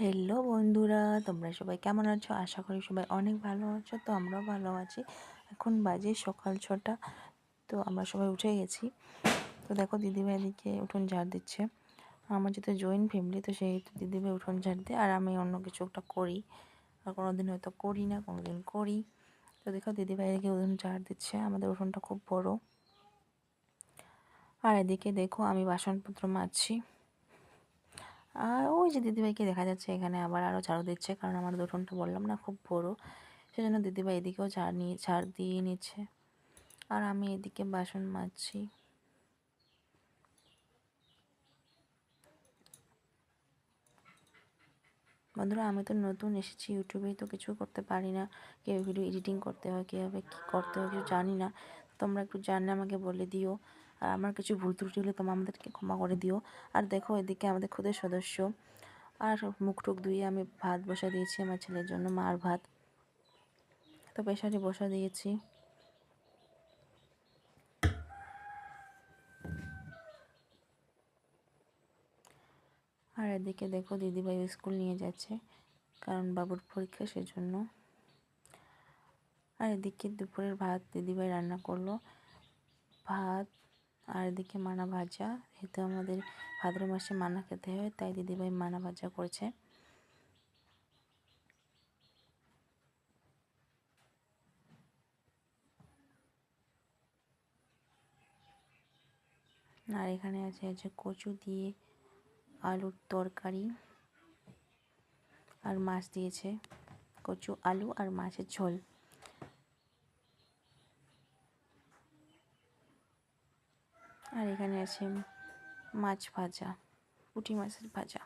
Hello বন্ধুরা, তোমরা সবাই কেমন আছো? আশা করি সবাই অনেক ভালো আছো। তো আমরাও ভালো আছি। এখন বাজে সকাল 6টা। তো আমরা সবাই উঠে গেছি। তো দেখো দিদিভাই এদিকে উঠোন ঝাড় দিচ্ছে। আমার যেহেতু জয়েন্ট ফ্যামিলি, তো সেহেতু দিদিভাই উঠোন ঝাড় দেয় আর আমি অন্য কিছু একটা করি। আর কোনো দিন হয়তো করি না, কোনো দিন করি। তো দেখো দিদিভাই এদিকে উঠোন ঝাড় দিচ্ছে। আমাদের উঠোনটা খুব বড়। আর এদিকে দেখো আমি বাসনপত্র মাজছি। আর ওই যে দিদিভাইকে দেখা যাচ্ছে এখানে আবার আরও ঝাড়ু দিচ্ছে, কারণ আমার উঠোনটা বললাম না খুব বড়, সেজন্য দিদিভাই এদিকেও ঝাড় দিয়ে নিচ্ছে। আর আমি এদিকে বাসন মাজছি। বন্ধুরা, আমি তো নতুন এসেছি ইউটিউবে, তো কিছু করতে পারি না। কীভাবে ভিডিও এডিটিং করতে হয়, কীভাবে কী করতে হয় কিছু জানি না। তোমরা একটু জানলে আমাকে বলে দিও। আর আমার কিছু ভুল ত্রুটি হলে তোমরা আমাদেরকে ক্ষমা করে দিও। আর দেখো এদিকে আমাদের খুদের সদস্য আর মুখ টুক ধুয়ে আমি ভাত বসা দিয়েছি আমার ছেলের জন্য, মার ভাত। তো প্রেসারে বসা দিয়েছি। আর এদিকে দেখো দিদিভাই স্কুল নিয়ে যাচ্ছে, কারণ বাবুর পরীক্ষা, সেজন্য। আর এদিকে দুপুরের ভাত দিদিভাই রান্না করলো, ভাত। আর এদিকে মানা ভাজা, যেহেতু আমাদের ভাদ্র মাসে মানা খেতে হয়, তাই দিদিভাই মানা ভাজা করেছে। আর এখানে আছে কচু দিয়ে আলুর তরকারি, আর মাছ দিয়েছে, কচু আলু আর মাছের ঝোল। আর এখানে আছে মাছ ভাজা, পুঁটি মাছের ভাজা।